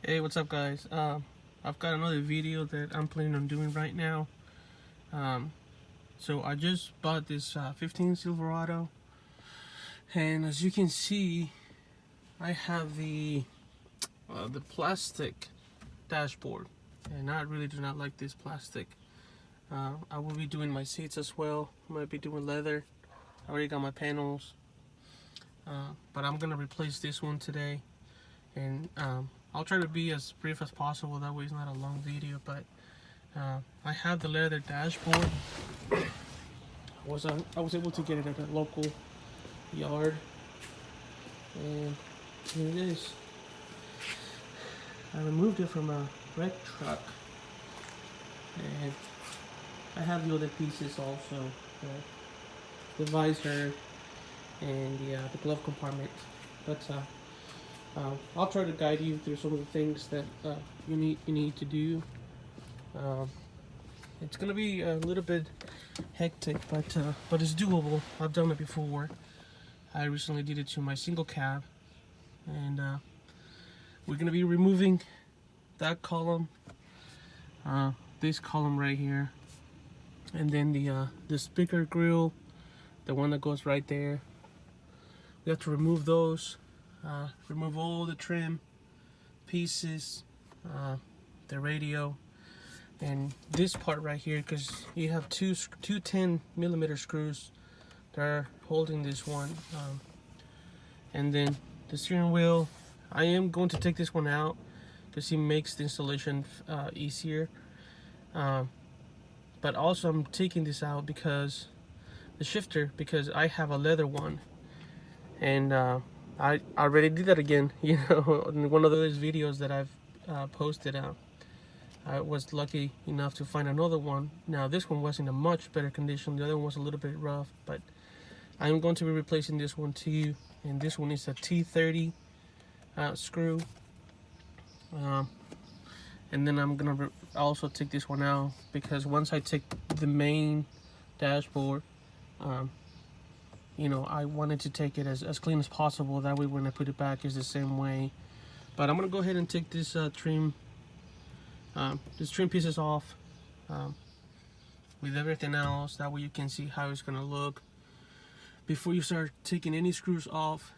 Hey, what's up, guys? I've got another video that I'm planning on doing right now. So I just bought this 15 Silverado, and as you can see, I have the plastic dashboard, and I really do not like this plastic. I will be doing my seats as well. I might be doing leather. I already got my panels, but I'm gonna replace this one today, and I'll try to be as brief as possible, that way it's not a long video. But I have the leather dashboard. I was able to get it at a local yard, and here it is. I removed it from a wreck truck, and I have the other pieces also, the visor and the glove compartment. But I'll try to guide you through some of the things that you need to do. It's gonna be a little bit hectic, but it's doable. I've done it before. I recently did it to my single cab, and we're gonna be removing that column, this column right here, and then the speaker grill, the one that goes right there. We have to remove those. Remove all the trim pieces, the radio, and this part right here, because you have two 10mm screws that are holding this one, and then the steering wheel. I am going to take this one out because it makes the installation easier, but also I'm taking this out because the shifter, because I have a leather one, and I already did that again, you know, in one of those videos that I've posted out. I was lucky enough to find another one. Now this one was in a much better condition. The other one was a little bit rough, but I'm going to be replacing this one too. And this one is a T30 screw. And then I'm gonna also take this one out, because once I take the main dashboard, you know, I wanted to take it as clean as possible. That way when I put it back, it's the same way. But I'm gonna go ahead and take this trim pieces off with everything else. That way you can see how it's gonna look. Before you start taking any screws off,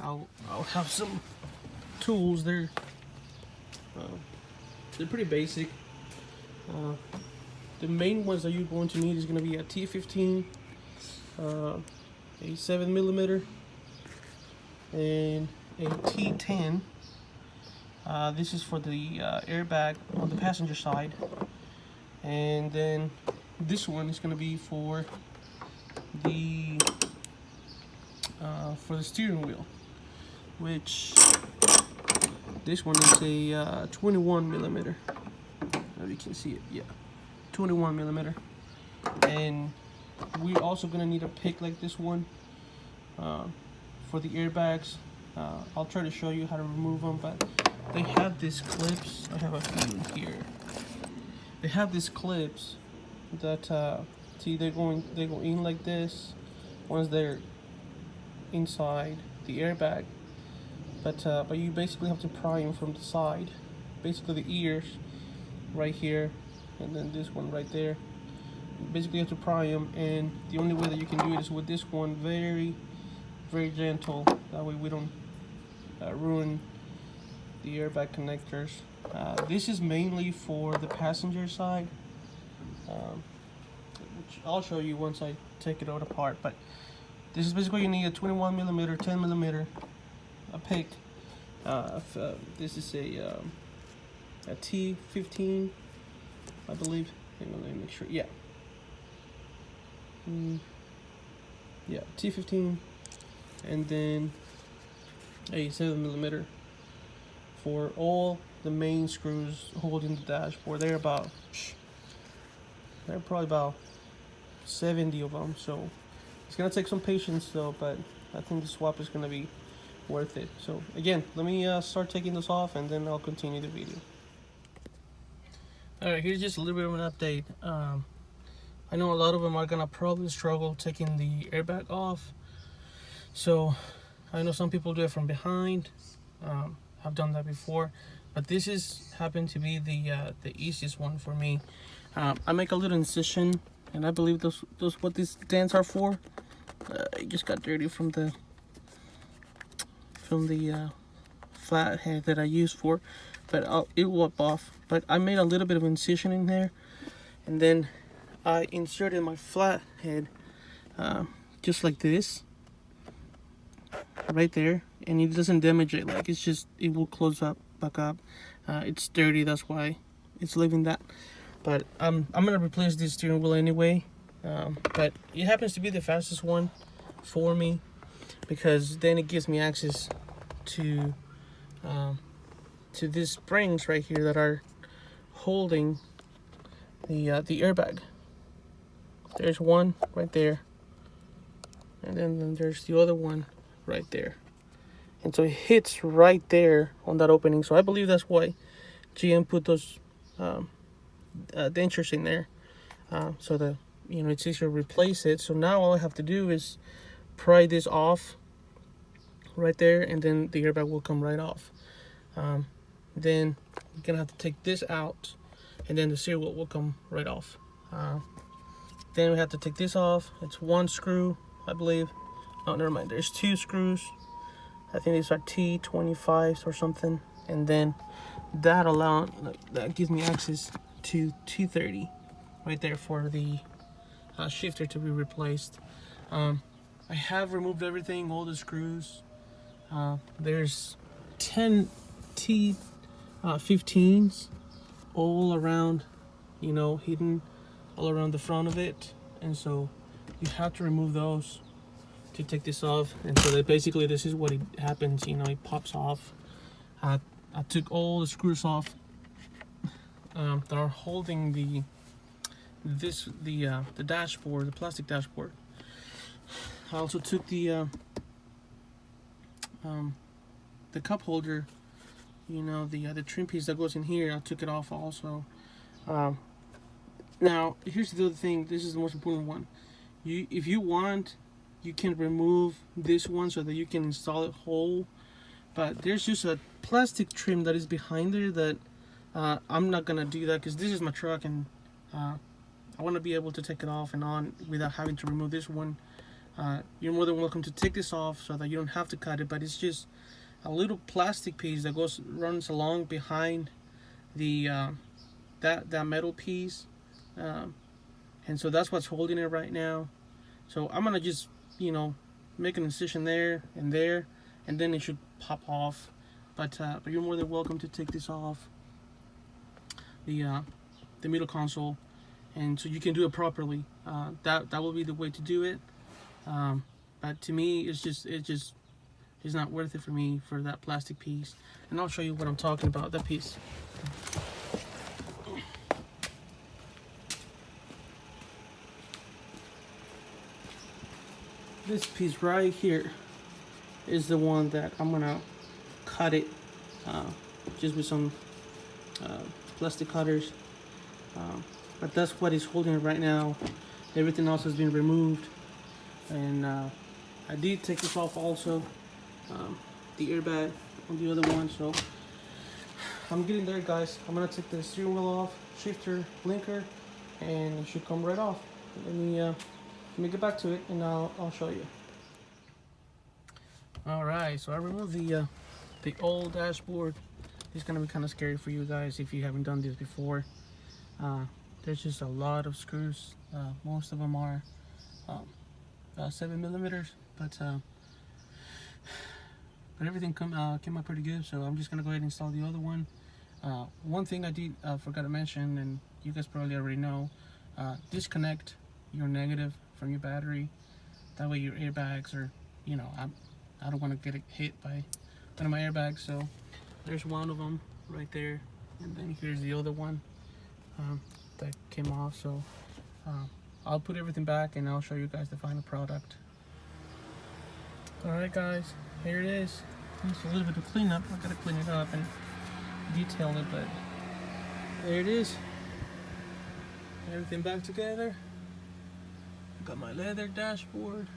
I'll have some tools. They're pretty basic. The main ones that you're going to need is gonna be a T15, a 7mm, and a T10. This is for the airbag on the passenger side, and then this one is going to be for the steering wheel, which this one is a 21mm. Now you can see it, yeah, 21mm, and we're also going to need a pick like this one for the airbags. I'll try to show you how to remove them, but they have these clips. I have a few here. They have these clips that see, they go in like this once they're inside the airbag, but you basically have to pry them from the side, basically the ears right here, and then this one right there. Basically you have to pry them, and the only way that you can do it is with this one, very gentle. That way we don't ruin the airbag connectors. This is mainly for the passenger side, which I'll show you once I take it out apart. But this is basically, you need a 21mm, 10mm, a pick. This is a T15, I believe. Hang on, let me make sure. Yeah. Yeah, T15, and then a 7mm for all the main screws holding the dashboard. They're probably about 70 of them, so it's gonna take some patience though, but I think the swap is gonna be worth it. So again, let me start taking this off, and then I'll continue the video. Alright, here's just a little bit of an update. I know a lot of them are gonna probably struggle taking the airbag off, so I know some people do it from behind. have done that before, but this is happened to be the easiest one for me. I make a little incision, and I believe those what these dents are for. It just got dirty from the flathead that I used for, but it will wipe off. But I made a little bit of incision in there, and then I inserted my flathead just like this, right there, and it doesn't damage it. Like, it's just, it will close up back up. It's dirty, that's why it's leaving that. But I'm gonna replace this steering wheel anyway. But it happens to be the fastest one for me, because then it gives me access to these springs right here that are holding the airbag. There's one right there, and then there's the other one right there, and so it hits right there on that opening. So I believe that's why GM put those dentures in there, so that, you know, it's easier to replace it. So now all I have to do is pry this off right there, and then the airbag will come right off. Then you're gonna have to take this out, and then the steering wheel will come right off. Then we have to take this off. It's one screw, I believe. Oh, never mind. There's two screws. I think these are T25s or something. And then that gives me access to T30 right there for the shifter to be replaced. I have removed everything, all the screws. There's 10 T15s all around, you know, hidden all around the front of it, and so you have to remove those to take this off. And so that basically this is what it happens, you know, it pops off. I took all the screws off that are holding the dashboard, the plastic dashboard. I also took the cup holder, you know, the trim piece that goes in here. I took it off also. Now here's the other thing. This is the most important one. If you want, you can remove this one so that you can install it whole. But there's just a plastic trim that is behind there that I'm not gonna do that, because this is my truck, and I want to be able to take it off and on without having to remove this one. You're more than welcome to take this off so that you don't have to cut it, but it's just a little plastic piece that runs along behind the that metal piece, and so that's what's holding it right now. So I'm gonna just, you know, make an incision there, and then it should pop off. But you're more than welcome to take this off the middle console, and so you can do it properly. That will be the way to do it. But to me, it's not worth it for me for that plastic piece. And I'll show you what I'm talking about, that piece. This piece right here is the one that I'm gonna cut it just with some plastic cutters. But that's what is holding it right now. Everything else has been removed. And I did take this off also, the airbag on the other one. So I'm getting there, guys. I'm gonna take the steering wheel off, shifter, blinker, and it should come right off. Let me get back to it, and I'll show you. All right, so I removed the old dashboard. It's gonna be kind of scary for you guys if you haven't done this before. There's just a lot of screws. Most of them are 7mm, but everything came out pretty good. So I'm just gonna go ahead and install the other one. One thing I did forgot to mention, and you guys probably already know, disconnect your negative from your battery. That way your airbags are, you know, I don't want to get hit by one of my airbags. So there's one of them right there, and then here's the other one that came off. So I'll put everything back, and I'll show you guys the final product. Alright guys, here it is. It's a little bit of cleanup. I gotta clean it up and detail it, but there it is. Everything back together. Got my leather dashboard,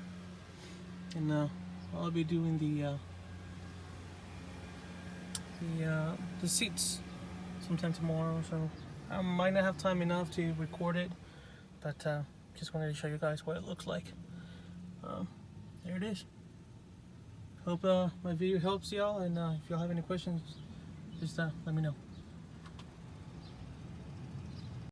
and now I'll be doing the seats sometime tomorrow. So I might not have time enough to record it, but just wanted to show you guys what it looks like. There it is. Hope my video helps y'all, and if y'all have any questions, just let me know.